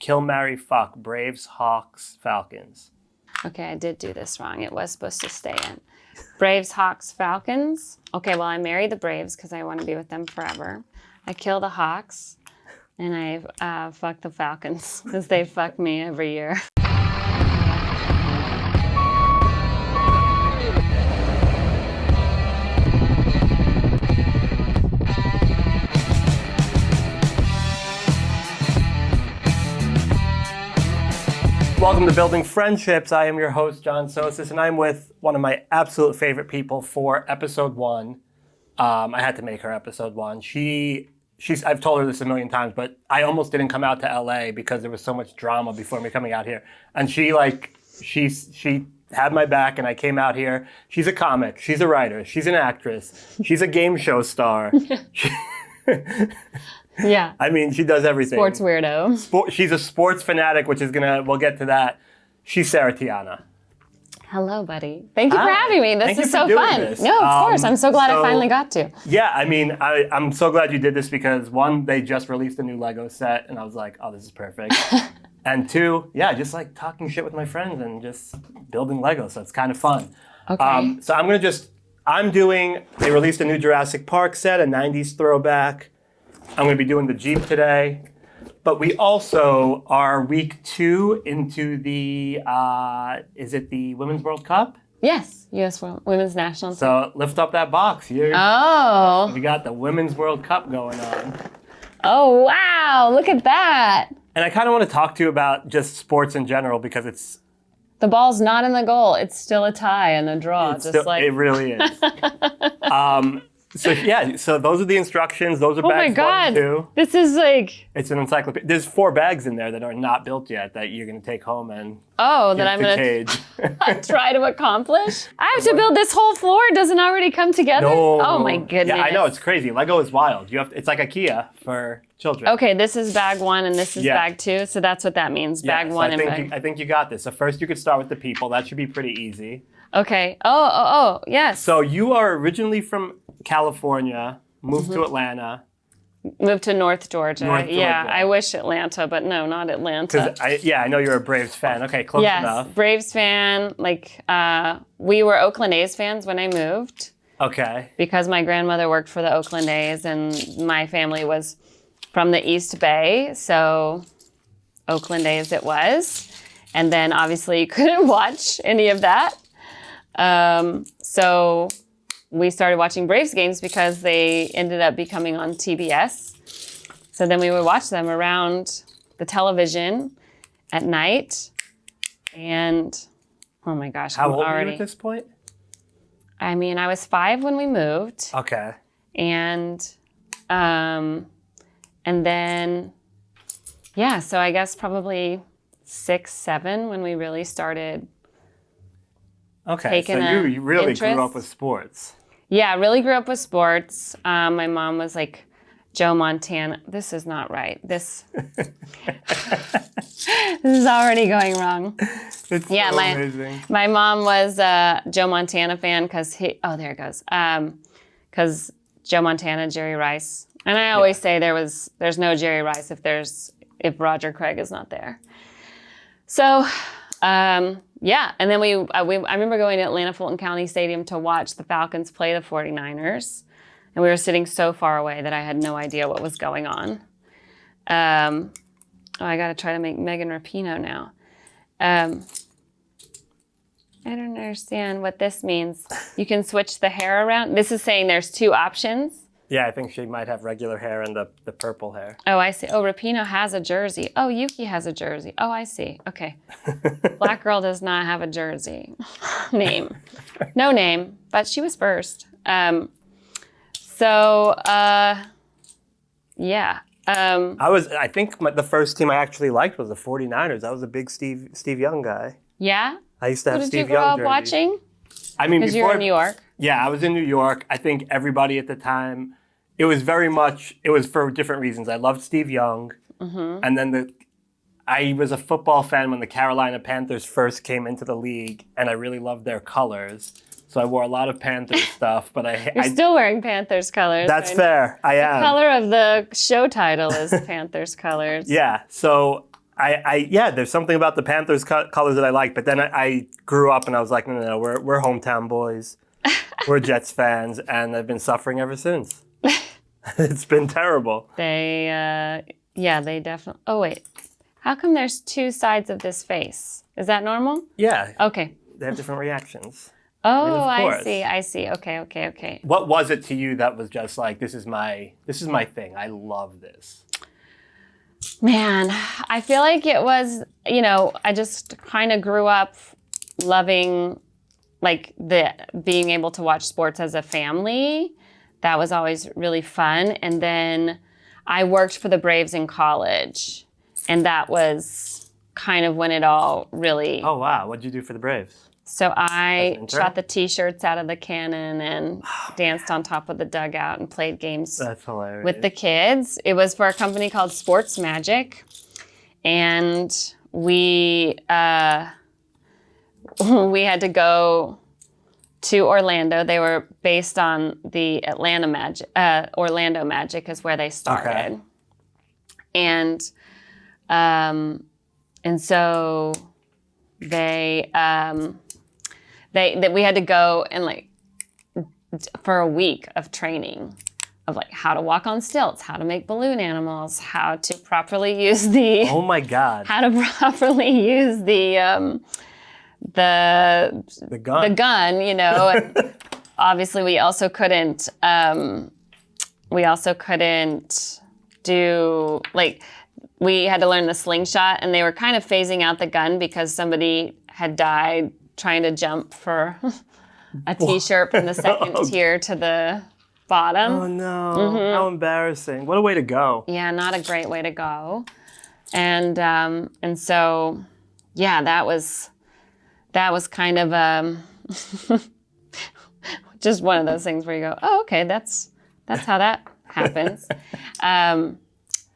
Kill, marry, fuck. Braves, Hawks, Falcons. Okay, I did do this wrong. It was supposed to stay in. Braves, Hawks, Falcons. Okay, well, I marry the Braves because I want to be with them forever. I kill the Hawks, and I fuck the Falcons because they fuck me every year. Welcome to Building Friendships. I am your host, John Sosis, and I'm with one of my absolute favorite people for episode 1. I had to make her episode 1. I've told her this a million times, but I almost didn't come out to LA because there was so much drama before me coming out here. And she had my back, and I came out here. She's a comic. She's a writer. She's an actress. She's a game show star. Yeah. I mean, she does everything. Sports weirdo. She's a sports fanatic, which is we'll get to that. She's Sarah Tiana. Hello, buddy. Thank you for having me. This is so fun. This. No, of course. I'm so glad I finally got to. Yeah, I mean, I'm so glad you did this because 1, they just released a new Lego set, and I was like, oh, this is perfect. And 2, yeah, just like talking shit with my friends and just building Lego, so it's kind of fun. Okay. So they released a new Jurassic Park set, a 90s throwback. I'm going to be doing the Jeep today. But we also are week 2 into the, is it the Women's World Cup? Yes, U.S. Women's National Team. So lift up that box. We got the Women's World Cup going on. Oh, wow. Look at that. And I kind of want to talk to you about just sports in general because it's... The ball's not in the goal. It's still a tie and a draw. It really is. So those are the instructions. Those are bags 1 and 2. This is like... It's an encyclopedia. There's 4 bags in there that are not built yet that you're going to take home and that I'm going to try to accomplish. I have to build this whole floor. Doesn't already come together? No. Oh my goodness. Yeah, I know. It's crazy. Lego is wild. It's like IKEA for children. Okay, this is bag 1 and this is bag 2. So that's what that means. Bag 1 and bag... I think you got this. So first you could start with the people. That should be pretty easy. Okay. Oh, yes. So you are originally from California, moved to Atlanta. Moved to North Georgia. Yeah, I wish Atlanta, but no, not Atlanta. I know you're a Braves fan. Okay, close enough. Yes, Braves fan. We were Oakland A's fans when I moved. Okay. Because my grandmother worked for the Oakland A's and my family was from the East Bay, so Oakland A's it was. And then obviously you couldn't watch any of that. So we started watching Braves games because they ended up becoming on TBS. So then we would watch them around the television at night. And oh my gosh, how old were you at this point? I mean, I was 5 when we moved. Okay. And then, so I guess probably 6, 7 when we really started. Okay, so you really grew up with sports. Yeah, I really grew up with sports. My mom was like Joe Montana. This is not right. This is already going wrong. It's so amazing. My mom was a Joe Montana fan because there it goes. Because Joe Montana, Jerry Rice. And I always say there's no Jerry Rice if Roger Craig is not there. So, and then I remember going to Atlanta Fulton County Stadium to watch the Falcons play the 49ers. And we were sitting so far away that I had no idea what was going on. I got to try to make Megan Rapinoe now. I don't understand what this means. You can switch the hair around. This is saying there's 2 options. Yeah, I think she might have regular hair and the purple hair. Oh, I see. Oh, Rapinoe has a jersey. Oh, Yuki has a jersey. Oh, I see. Okay. Black girl does not have a jersey. Name. No name, but she was first. I think the first team I actually liked was the 49ers. I was a big Steve Young guy. Yeah? I used to have Steve Young jerseys. Did you grow up watching? I mean, because you were in New York. Yeah, I was in New York. I think everybody at the time, it was for different reasons. I loved Steve Young. Mm-hmm. And then I was a football fan when the Carolina Panthers first came into the league, and I really loved their colors. So I wore a lot of Panthers stuff, but You're still wearing Panthers colors. That's fair. I am. The color of the show title is Panthers colors. Yeah. So Yeah, there's something about the Panthers colors that I like, but then I grew up and I was like, no, we're hometown boys. We're Jets fans, and I've been suffering ever since. It's been terrible. They definitely. Oh wait, how come there's two sides of this face? Is that normal? Yeah. Okay. They have different reactions. Oh, I mean, of I see. Okay. What was it to you that was just like, this is my thing. I love this. Man, I feel like it was, I just kind of grew up loving like being able to watch sports as a family. That was always really fun. And then I worked for the Braves in college, and that was kind of when it all really... Oh, wow. What'd you do for the Braves? So I shot the T-shirts out of the cannon and danced on top of the dugout and played games That's hilarious. with the kids. It was for a company called Sports Magic, and we had to go to Orlando. They were based on the Atlanta Magic. Orlando Magic is where they started, and so they. We had to go and for a week of training of how to walk on stilts, how to make balloon animals, how to properly use the oh my god, how to properly use the gun, and obviously we also couldn't do we had to learn the slingshot, and they were kind of phasing out the gun because somebody had died trying to jump for a T-shirt from the second tier to the bottom. Oh no! How embarrassing! What a way to go. Yeah, not a great way to go. And so, yeah, that was kind of just one of those things where you go, oh, okay, that's how that happens.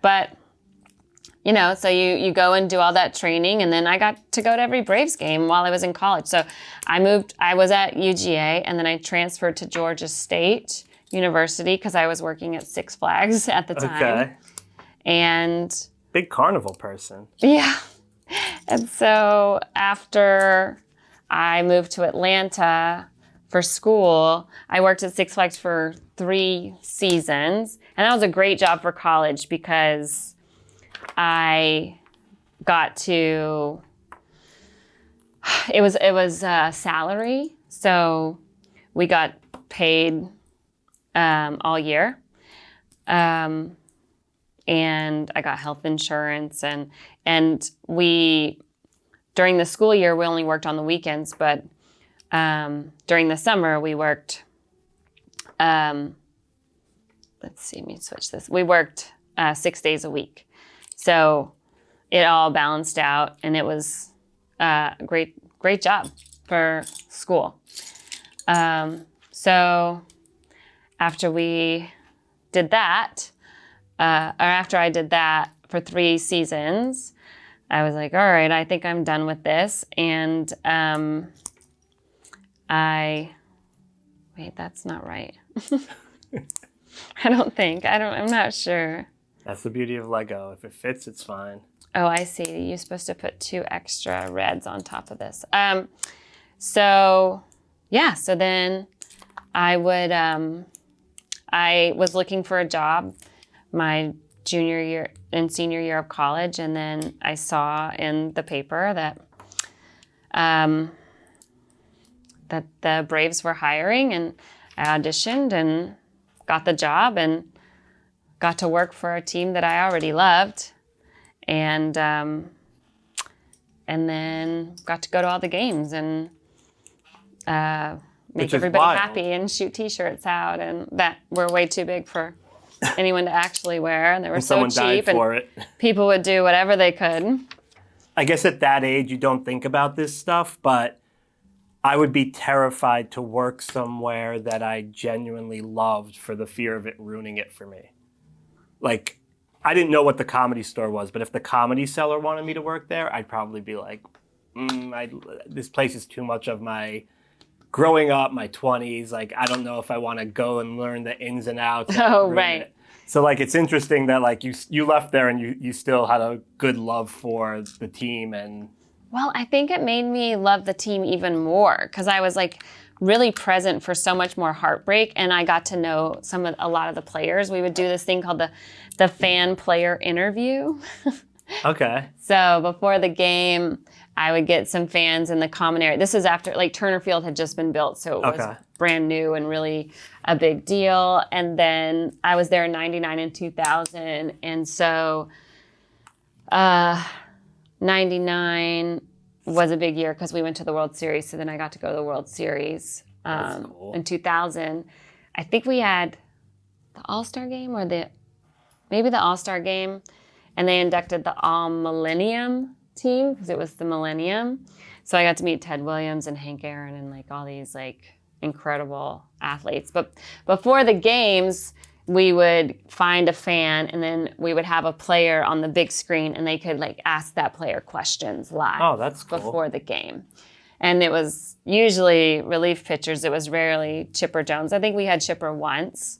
But. So you go and do all that training, and then I got to go to every Braves game while I was in college. So I was at UGA, and then I transferred to Georgia State University because I was working at Six Flags at the time. Okay. And big carnival person. Yeah. And so after I moved to Atlanta for school, I worked at Six Flags for 3 seasons, and that was a great job for college because I got to, it was salary. So we got paid all year. And I got health insurance, and we, during the school year, we only worked on the weekends, but during the summer we worked, let me switch this. We worked 6 days a week. So it all balanced out, and it was a great job for school. So after we did that, after I did that for 3 seasons, I was like, all right, I think I'm done with this. And wait, that's not right. I'm not sure. That's the beauty of Lego. If it fits, it's fine. Oh, I see. You're supposed to put 2 extra reds on top of this. So then I was looking for a job my junior year and senior year of college, and then I saw in the paper that the Braves were hiring, and I auditioned and got the job and got to work for a team that I already loved, and then got to go to all the games and make everybody happy and shoot T-shirts out, and that were way too big for anyone to actually wear, and they were so cheap, and people would do whatever they could. I guess at that age you don't think about this stuff, but I would be terrified to work somewhere that I genuinely loved for the fear of it ruining it for me. I didn't know what the Comedy Store was, but if the Comedy Cellar wanted me to work there, I'd probably be like, this place is too much of my growing up, my 20s. I don't know if I want to go and learn the ins and outs. Oh, right. So like it's interesting that like you left there and you still had a good love for the team and. Well, I think it made me love the team even more because I was like really present for so much more heartbreak, and I got to know a lot of the players. We would do this thing called the fan player interview. Okay. So before the game, I would get some fans in the common area. This is after like Turner Field had just been built, so it was brand new and really a big deal. And then I was there in '99 and 2000, and so '99 was a big year because we went to the World Series. So then I got to go to the World Series in 2000. I think we had the All-Star game or maybe the All-Star game, and they inducted the All-Millennium team because it was the Millennium. So I got to meet Ted Williams and Hank Aaron and like all these like incredible athletes. But before the games, we would find a fan and then we would have a player on the big screen and they could like ask that player questions live. Oh, that's cool. Before the game. And it was usually relief pitchers. It was rarely Chipper Jones. I think we had Chipper once.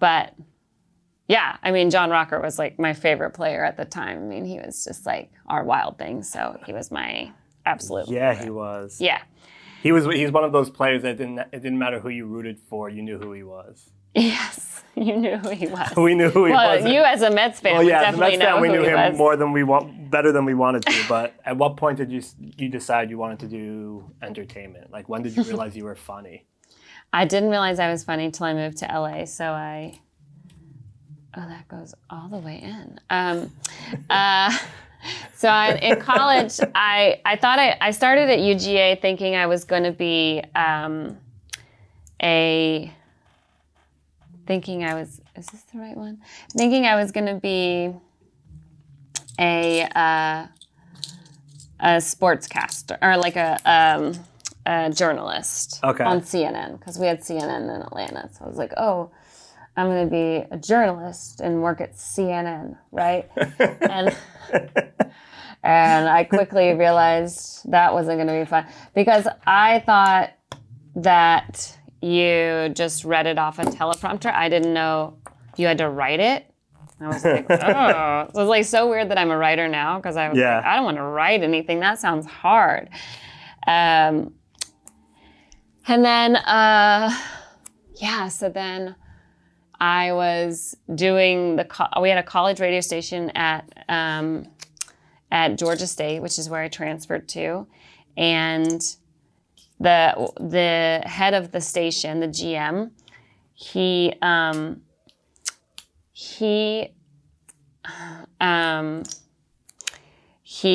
But yeah, I mean, John Rocker was like my favorite player at the time. I mean, he was just like our wild thing. So he was my absolute favorite. He was. Yeah. He's one of those players that it didn't matter who you rooted for, you knew who he was. Yes, you knew who he was. We knew who he was. Well, you as a Mets fan would definitely know who he was. We knew him more than better than we wanted to. But at what point did you decide you wanted to do entertainment? Like when did you realize you were funny? I didn't realize I was funny until I moved to LA. So that goes all the way in. In college, I thought I started at UGA thinking I was going to be is this the right one? Thinking I was going to be a sportscaster or like a journalist on CNN because we had CNN in Atlanta. So I was like, oh, I'm going to be a journalist and work at CNN, right? And I quickly realized that wasn't going to be fun because I thought that you just read it off a teleprompter. I didn't know you had to write it. I was like, oh. It was like so weird that I'm a writer now because I was like, I don't want to write anything. That sounds hard. And then, so then I was doing we had a college radio station at Georgia State, which is where I transferred to. And the head of the station, the GM, he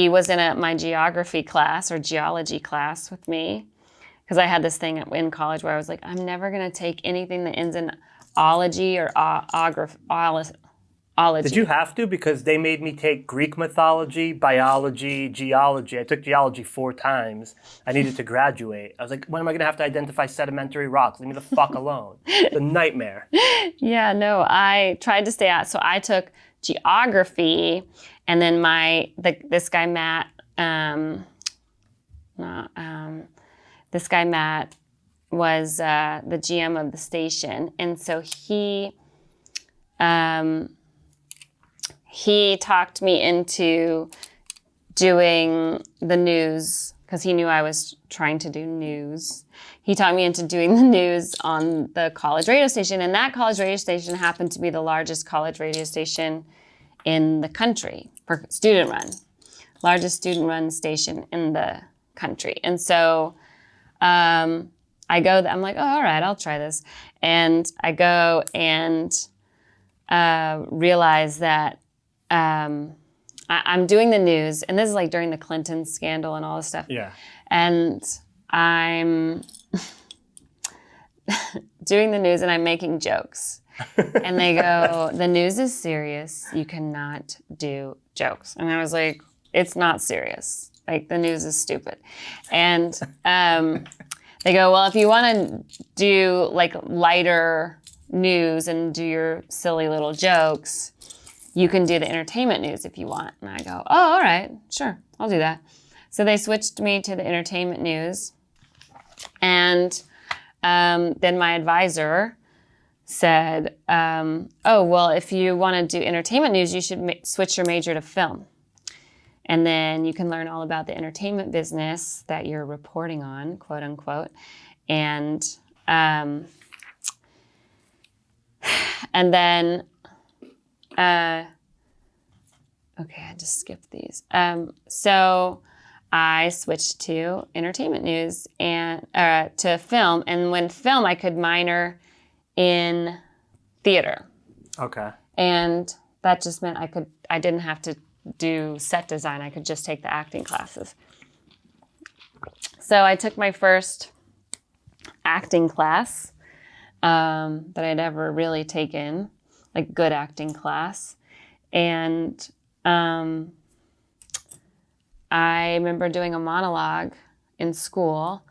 was in my geography class or geology class with me because I had this thing in college where I was like, I'm never going to take anything that ends in ology or ology. Did you have to? Because they made me take Greek mythology, biology, geology. I took geology 4 times. I needed to graduate. I was like, when am I going to have to identify sedimentary rocks? Leave me the fuck alone. It's a nightmare. Yeah, no, I tried to stay out. So I took geography, and then this guy Matt, was the GM of the station, and so he talked me into doing the news because he knew I was trying to do news. He talked me into doing the news on the college radio station, and that college radio station happened to be the largest college radio station in the country for student run, largest student run station in the country. And so I go, I'm like, oh, all right, I'll try this. And I go and realize that I'm doing the news, and this is like during the Clinton scandal and all this stuff. Yeah. And I'm doing the news, and I'm making jokes. And they go, the news is serious. You cannot do jokes. And I was like, it's not serious. Like, the news is stupid. And they go, well, if you want to do like lighter news and do your silly little jokes, you can do the entertainment news if you want. And I go, oh, all right, sure, I'll do that. So they switched me to the entertainment news. And then my advisor said, oh, well, if you want to do entertainment news, you should switch your major to film. And then you can learn all about the entertainment business that you're reporting on, quote unquote. And then, okay, I just skipped these. So I switched to entertainment news and to film. And when film, I could minor in theater. Okay. And that just meant I didn't have to do set design. I could just take the acting classes. So I took my first acting class that I'd ever really taken, like good acting class. And I remember doing a monologue in school,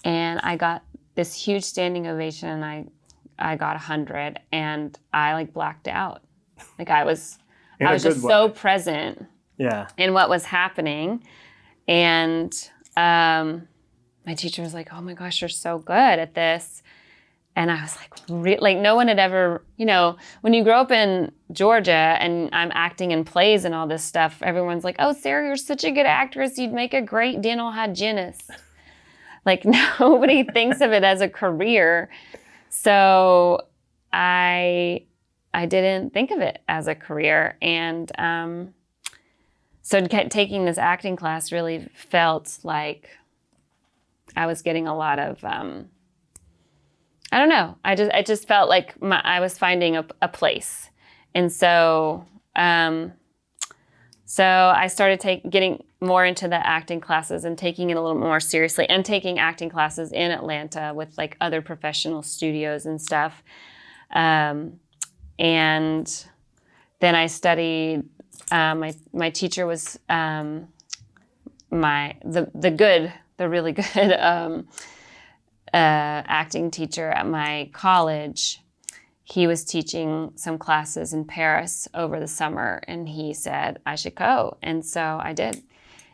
and I got this huge standing ovation, and I got 100, and I like blacked out. Like I was just so present in what was happening. And my teacher was like, oh my gosh, you're so good at this. And I was like, no one had ever, when you grow up in Georgia and I'm acting in plays and all this stuff, everyone's like, oh, Sarah, you're such a good actress. You'd make a great dental hygienist. Like nobody thinks of it as a career. So I didn't think of it as a career. And so taking this acting class really felt like I was getting a lot of, I don't know. I just felt like I was finding a place. And so I started getting more into the acting classes and taking it a little more seriously, and taking acting classes in Atlanta with like other professional studios and stuff. And then I studied, my teacher was the really good acting teacher at my college. He was teaching some classes in Paris over the summer, and he said I should go. And so I did.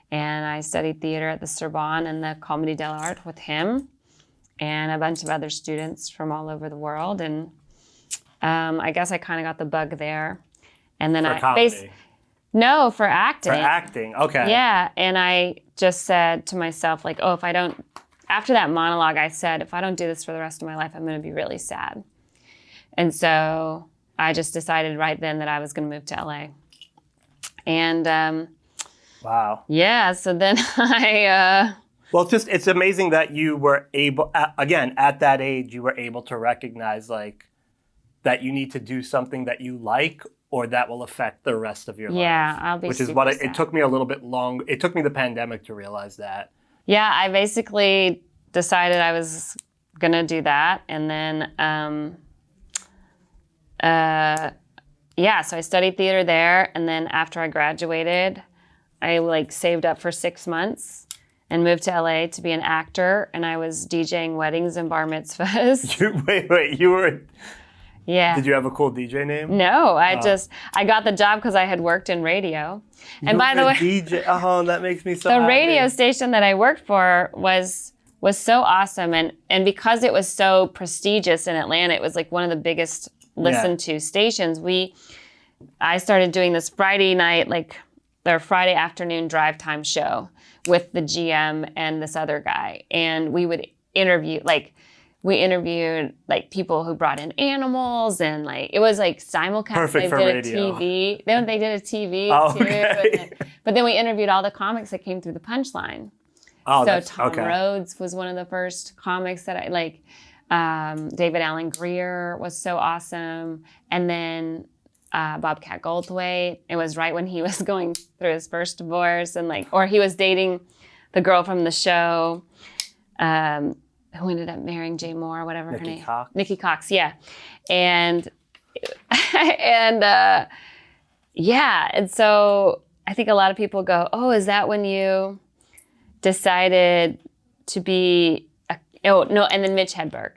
And I studied theater at the Sorbonne and the Comédie de l'Art with him and a bunch of other students from all over the world. And I guess I kind of got the bug there. And then No, for acting. For acting, okay. Yeah, and I just said to myself, like, oh, after that monologue, I said, if I don't do this for the rest of my life, I'm going to be really sad. And so I just decided right then that I was going to move to LA. And wow. Yeah, so then Well, it's amazing that you were able, again, at that age, you were able to recognize like that you need to do something that you like, or that will affect the rest of your life. Yeah, I'll be Which super is what sad. it took me a little bit long. It took me the pandemic to realize that. Yeah, I basically decided I was going to do that. And then, so I studied theater there. And then after I graduated, I like saved up for 6 months and moved to LA to be an actor. And I was DJing weddings and bar mitzvahs. Wait, you were... Yeah. Did you have a cool DJ name? No, I got the job because I had worked in radio. And by the way, DJ. Oh, that makes me so the happy. radio station that I worked for was so awesome, and because it was so prestigious in Atlanta, it was like one of the biggest listened to stations. I started doing this Friday night, like their Friday afternoon drive time show with the GM and this other guy, and we would interview We interviewed like people who brought in animals, and like it was like simulcast. Perfect for radio. TV. Then they did a TV too. Okay. But then we interviewed all the comics that came through the Punchline. Oh, so Tom Rhodes was one of the first comics that I like. David Allen Greer was so awesome, and then Bobcat Goldthwait. It was right when he was going through his first divorce, and or he was dating the girl from the show. Who ended up marrying Jay Moore, whatever her name. Nikki Cox, yeah. And so I think a lot of people go, oh, is that when you decided to be, and then Mitch Hedberg.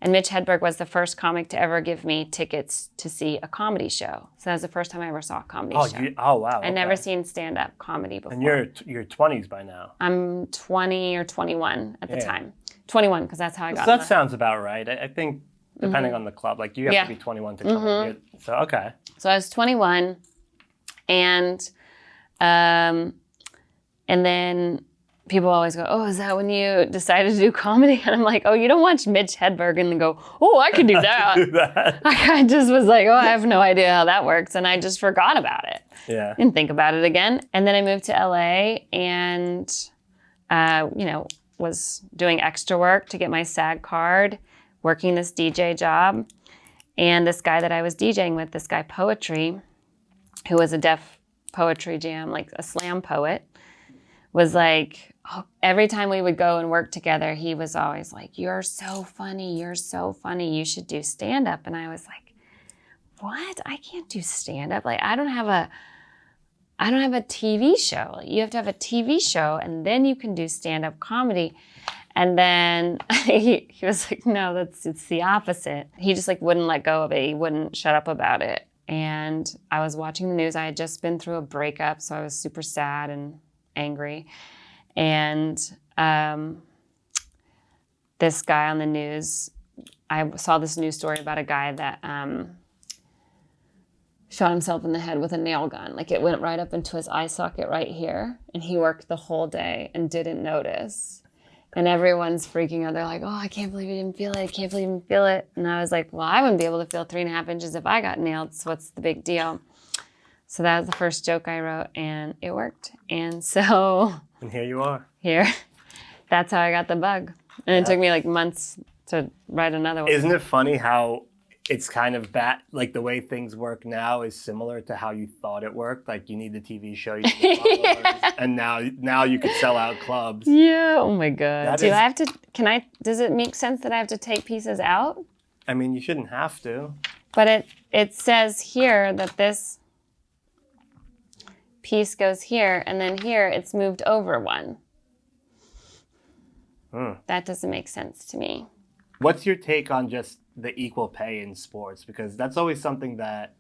And Mitch Hedberg was the first comic to ever give me tickets to see a comedy show. So that was the first time I ever saw a comedy show. Oh, wow. I'd never seen stand-up comedy before. And you're 20s by now. I'm 20 or 21 at the time. 21, because that's how I got So in that sounds about right. I think depending on the club, like you have to be 21 to come in. So, okay. So I was 21, and then people always go, "Oh, is that when you decided to do comedy?" And I'm like, "Oh, you don't watch Mitch Hedberg and go, oh, I could do that." Do that. I just was like, "Oh, I have no idea how that works," and I just forgot about it. Yeah. Didn't think about it again. And then I moved to LA and, was doing extra work to get my SAG card, working this DJ job. And this guy that I was DJing with, this guy Poetry, who was a deaf poetry jam, like a slam poet, was like, every time we would go and work together, he was always like, "You're so funny. You're so funny. You should do stand-up." And I was like, "What? I can't do stand-up. Like, I don't have a TV show. Like, you have to have a TV show, and then you can do stand-up comedy." And then he was like, "No, it's the opposite." He just like wouldn't let go of it. He wouldn't shut up about it. And I was watching the news. I had just been through a breakup, so I was super sad and angry. And this guy on the news, I saw this news story about a guy that shot himself in the head with a nail gun. Like, it went right up into his eye socket right here. And he worked the whole day and didn't notice. And everyone's freaking out. They're like, "Oh, I can't believe you didn't feel it. I can't believe you didn't feel it." And I was like, "Well, I wouldn't be able to feel 3.5 inches if I got nailed. So what's the big deal?" So that was the first joke I wrote, and it worked. And so... And here you are. Here. That's how I got the bug. And it took me like months to write another one. Isn't it funny how it's kind of bad, like the way things work now is similar to how you thought it worked? Like you need the TV show, you need the followers, and now you could sell out clubs. Yeah. Oh my God. That Does it make sense that I have to take pieces out? I mean, you shouldn't have to. But it says here that this piece goes here, and then here it's moved over one. That doesn't make sense to me. What's your take on just the equal pay in sports? Because that's always something that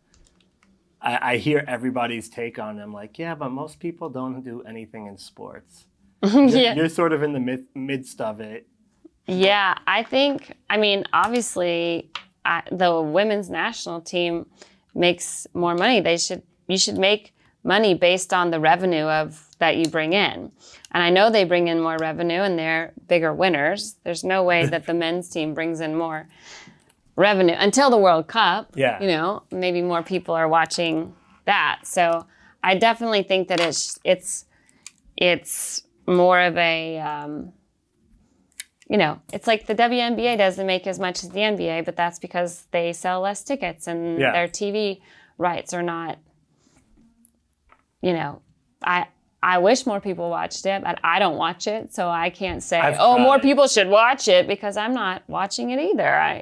I hear everybody's take on. I'm like, yeah, but most people don't do anything in sports. You're sort of in the midst of it. Yeah, obviously, the women's national team makes more money. You should make money based on the revenue that you bring in. And I know they bring in more revenue and they're bigger winners. There's no way that the men's team brings in more revenue until the World Cup. Yeah. Maybe more people are watching that. So I definitely think that it's more of a, it's like the WNBA doesn't make as much as the NBA, but that's because they sell less tickets and their TV rights are not, I wish more people watched it, but I don't watch it, so I can't say, more people should watch it, because I'm not watching it either.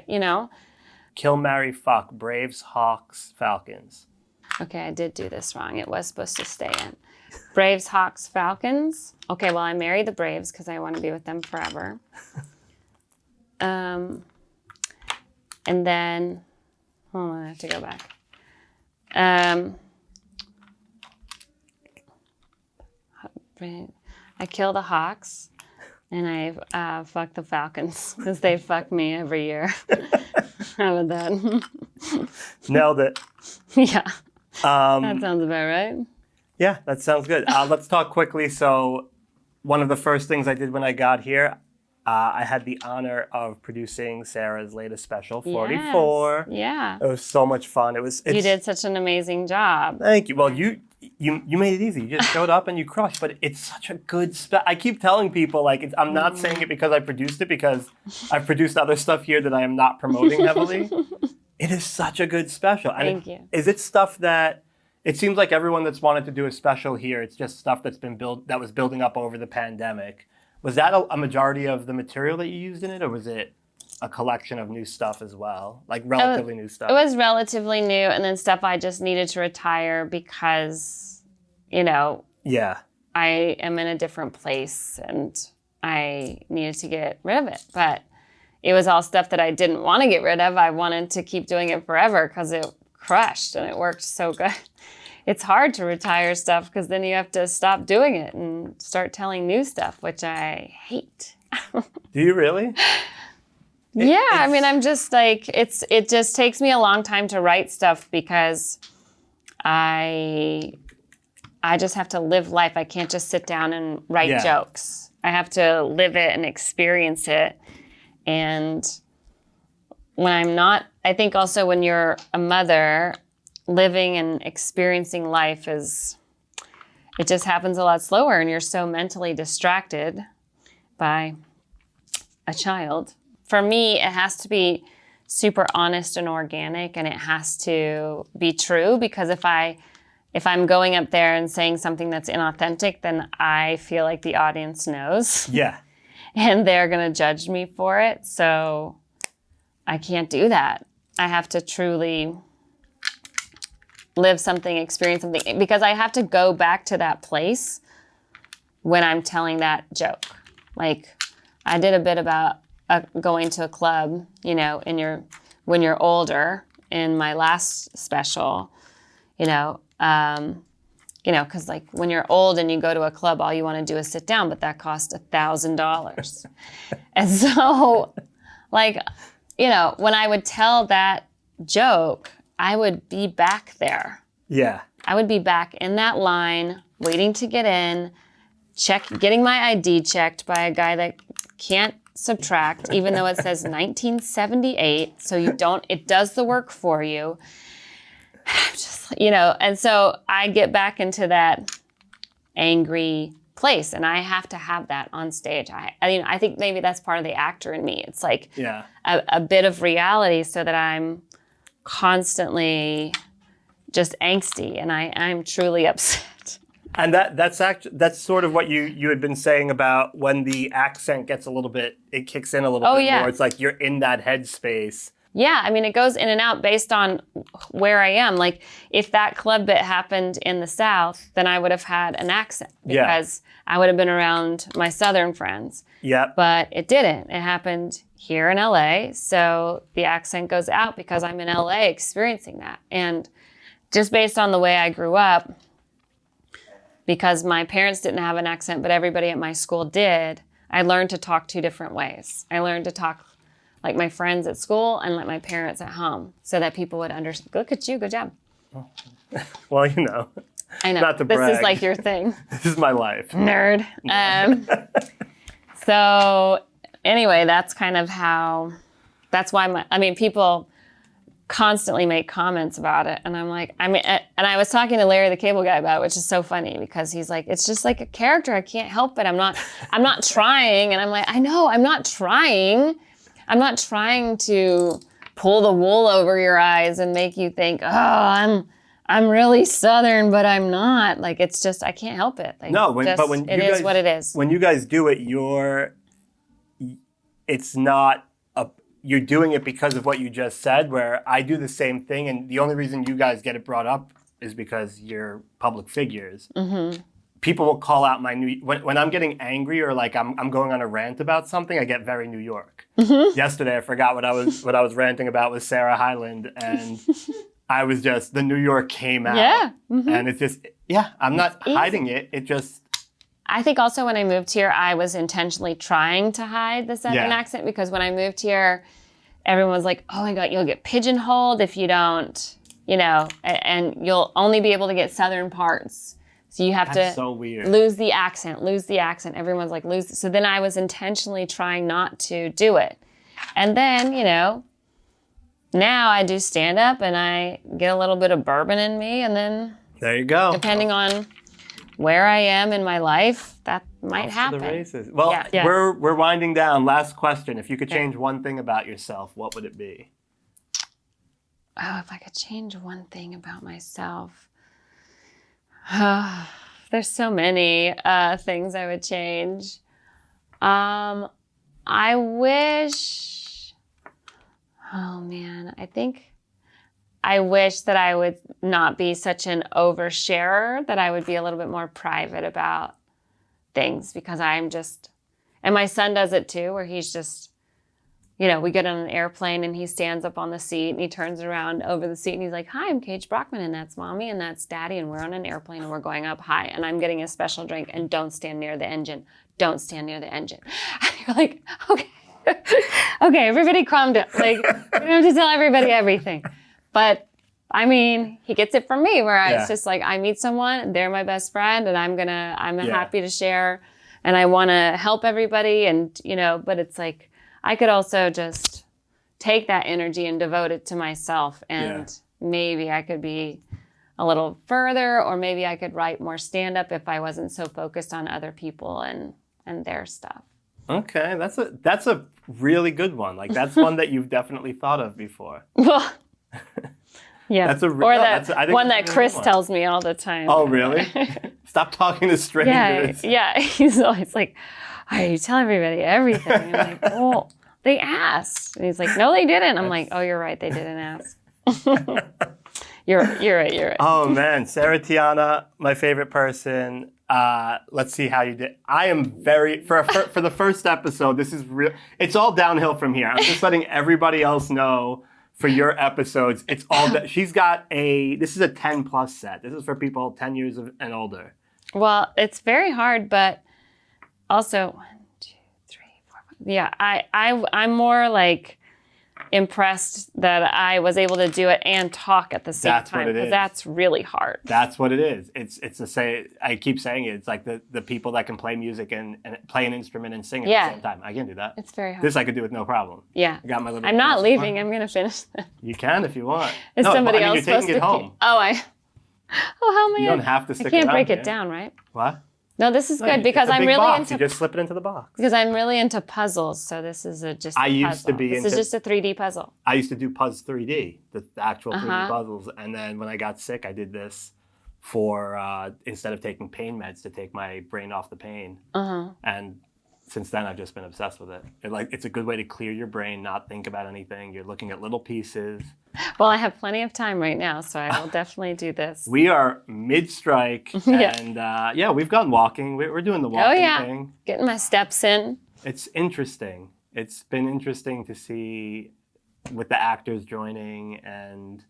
Kill, marry, fuck. Braves, Hawks, Falcons. Okay, I did do this wrong. It was supposed to stay in. Braves, Hawks, Falcons. Okay, well, I marry the Braves because I want to be with them forever. And then, hold on, I have to go back. I kill the Hawks, and I fuck the Falcons because they fuck me every year. How about that? Nailed it. Yeah. That sounds about right. Yeah, that sounds good. Let's talk quickly. So one of the first things I did when I got here, I had the honor of producing Sarah's latest special, 44. Yes. Yeah. It was so much fun. You did such an amazing job. Thank you. Well, you made it easy. You just showed up and you crushed. But it's such a good I keep telling people, I'm not saying it because I produced it, because I've produced other stuff here that I am not promoting heavily. It is such a good special. Thank you. Is it stuff that... It seems like everyone that's wanted to do a special here, it's just stuff that was building up over the pandemic. Was that a majority of the material that you used in it, or was it a collection of new stuff as well? Like relatively new stuff? It was relatively new, and then stuff I just needed to retire because, Yeah. I am in a different place and I needed to get rid of it. But it was all stuff that I didn't want to get rid of. I wanted to keep doing it forever because it crushed and it worked so good. It's hard to retire stuff because then you have to stop doing it and start telling new stuff, which I hate. Do you really? Yeah, I mean, I'm just like, it just takes me a long time to write stuff because I just have to live life. I can't just sit down and write jokes. I have to live it and experience it. And when I'm not, I think also when you're a mother, living and experiencing life it just happens a lot slower, and you're so mentally distracted by a child. For me, it has to be super honest and organic, and it has to be true, because if I'm going up there and saying something that's inauthentic, then I feel like the audience knows. Yeah. And they're going to judge me for it. So I can't do that. I have to truly live something, experience something, because I have to go back to that place when I'm telling that joke. Like, I did a bit about going to a club, you know, when you're older in my last special, because like when you're old and you go to a club, all you want to do is sit down, but that costs $1,000. And so, like, when I would tell that joke, I would be back there. Yeah. I would be back in that line, waiting to get in, getting my ID checked by a guy that can't subtract, even though it says 1978. So it does the work for you. Just, and so I get back into that angry place, and I have to have that on stage. I think maybe that's part of the actor in me. It's like a bit of reality, so that I'm constantly just angsty, and I'm truly upset. And that's sort of what you had been saying about when the accent gets it kicks in a little bit more. It's like you're in that headspace. Yeah, I mean, it goes in and out based on where I am. Like, if that club bit happened in the South, then I would have had an accent, because I would have been around my Southern friends. Yeah. But it didn't. It happened here in LA, so the accent goes out because I'm in LA experiencing that. And just based on the way I grew up, because my parents didn't have an accent, but everybody at my school did, I learned to talk two different ways. I learned to talk like my friends at school and like my parents at home, so that people would understand. Look at you, good job. Well, I know. Not to brag. This is like your thing. This is my life. Nerd. So anyway, that's kind of that's why people constantly make comments about it. And I'm like, and I was talking to Larry the Cable Guy about it, which is so funny, because he's like, it's just like a character. I can't help it. I'm not trying. And I'm like, I know, I'm not trying. I'm not trying to pull the wool over your eyes and make you think, oh, I'm really Southern, but I'm not. Like, it's just, I can't help it. Like, no, but when it is what it is. When you guys do it, it's not you're doing it because of what you just said, where I do the same thing, and the only reason you guys get it brought up is because you're public figures. Mm-hmm. People will call out when I'm getting angry, or like I'm going on a rant about something, I get very New York. Mm-hmm. Yesterday, I forgot what I was ranting about with Sarah Hyland, and I was just, the New York came out. Yeah. Mm-hmm. And it's just, I'm not hiding it. It just... I think also when I moved here, I was intentionally trying to hide the Southern accent, because when I moved here, everyone was like, oh my God, you'll get pigeonholed if you don't, and you'll only be able to get Southern parts. So you have That's so weird. lose the accent. Everyone's like, lose it. So then I was intentionally trying not to do it. And then, now I do stand up and I get a little bit of bourbon in me, and then there you go. Depending on where I am in my life, that might happen. The races. Well, we're winding down. Last question. If you could change one thing about yourself, what would it be? Oh, if I could change one thing about myself. There's so many things I would change. I wish, I wish that I would not be such an oversharer, that I would be a little bit more private about things, because I'm just, and my son does it too, where he's just we get on an airplane and he stands up on the seat and he turns around over the seat and he's like, "Hi, I'm Cage Brockman and that's Mommy and that's Daddy and we're on an airplane and we're going up high and I'm getting a special drink and don't stand near the engine. Don't stand near the engine." And you're like, okay. Okay, everybody calm down. Like, we don't have to tell everybody everything. But, I mean, he gets it from me where it's just like, I meet someone, they're my best friend, and I'm happy to share, and I want to help everybody, and, but it's like, I could also just take that energy and devote it to myself, and maybe I could be a little further, or maybe I could write more stand-up if I wasn't so focused on other people and their stuff. Okay, that's a really good one. Like, that's one that you've definitely thought of before. Well, yeah. That's a I think one that Chris tells me all the time. Oh, really? Stop talking to strangers. Yeah. He's always like, "All right, you tell everybody everything." I'm like, "Well, they asked." And he's like, "No, they didn't." I'm like, "Oh, you're right. They didn't ask." You're right. Oh, man. Sarah Tiana, my favorite person. Let's see how you did. I am for the first episode, this is real. It's all downhill from here. I'm just letting everybody else know for your episodes. It's all she's got this is a 10 plus set. This is for people 10 years and older. Well, it's very hard, but also 1, 2, 3, 4, 5. Yeah, I'm more like impressed that I was able to do it and talk at the same time, because that's really hard. That's what it is. I keep saying it. It's like the people that can play music and play an instrument and sing at the same time. I can do that. It's very hard. This I could do with no problem. Yeah. I got my little. I'm not leaving. I'm going to finish this. You can if you want. Is somebody else you're supposed taking it home. Oh, how am I? You don't have to stick I can't break here. it down, right? What? No, this is good because I'm really box. into. You just slip it into the box. Because I'm really into puzzles, so this is just. This is just a 3D puzzle. I used to do Puzz 3D, the actual 3D puzzles, and then when I got sick, I did this for instead of taking pain meds to take my brain off the pain. And since then, I've just been obsessed with it. It's a good way to clear your brain, not think about anything. You're looking at little pieces. Well, I have plenty of time right now, so I will definitely do this. We are mid-strike, and we've gone walking. We're doing the walking thing. Getting my steps in. It's interesting. It's been interesting to see with the actors joining, and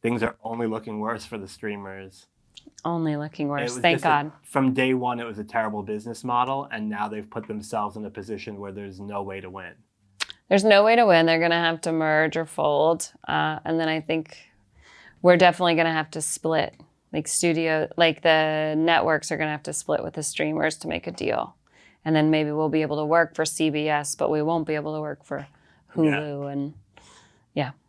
things are only looking worse for the streamers. Only looking worse, thank God. From day one, it was a terrible business model, and now they've put themselves in a position where there's no way to win. There's no way to win. They're going to have to merge or fold. And then I think we're definitely going to have to split. The networks are going to have to split with the streamers to make a deal. And then maybe we'll be able to work for CBS, but we won't be able to work for Hulu. And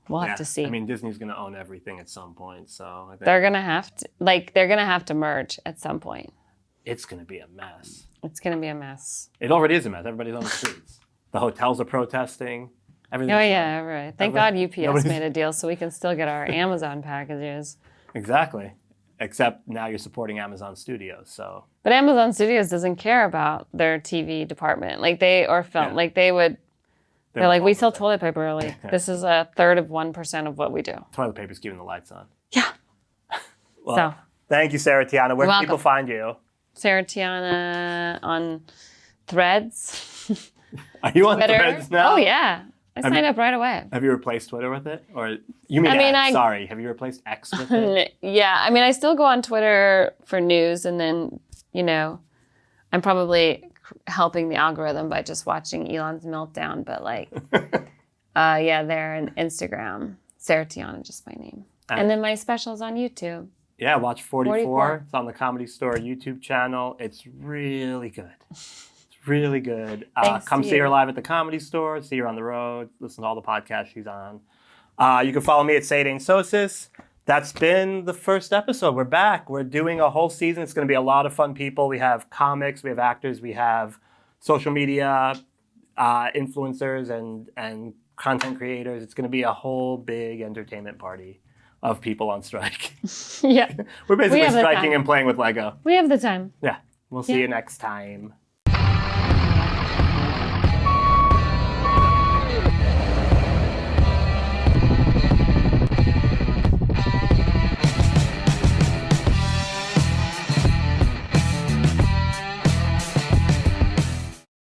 we'll have to see. I mean, Disney's going to own everything at some point. So I think they're going to have to merge at some point. It's going to be a mess. It's going to be a mess. It already is a mess. Everybody's on the streets. The hotels are protesting. Right. Thank God UPS made a deal so we can still get our Amazon packages. Exactly. Except now you're supporting Amazon Studios, so. But Amazon Studios doesn't care about their TV department, or film. Yeah. They're like, we sell toilet paper. This is 1/3 of 1% of what we do. Toilet paper's keeping the lights on. Yeah. Well, thank you, Sarah Tiana. Where can people find you? Sarah Tiana on Threads. Are you on Twitter? Threads now? Oh, yeah. I signed up right away. Have you replaced Twitter with it? Or you mean X? Sorry. Have you replaced X with it? Yeah. I mean, I still go on Twitter for news, and then, I'm probably helping the algorithm by just watching Elon's meltdown. But there and Instagram. Sarah Tiana, just my name. And then my special's on YouTube. Yeah, watch 44. It's on the Comedy Store YouTube channel. It's really good. Really good. Come see her live at the Comedy Store. See her on the road. Listen to all the podcasts she's on. You can follow me at Say It Ain't Sosis. That's been the first episode. We're back. We're doing a whole season. It's going to be a lot of fun people. We have comics. We have actors. We have social media influencers and content creators. It's going to be a whole big entertainment party of people on strike. Yeah. We're basically striking and playing with Lego. We have the time. Yeah. We'll see you next time.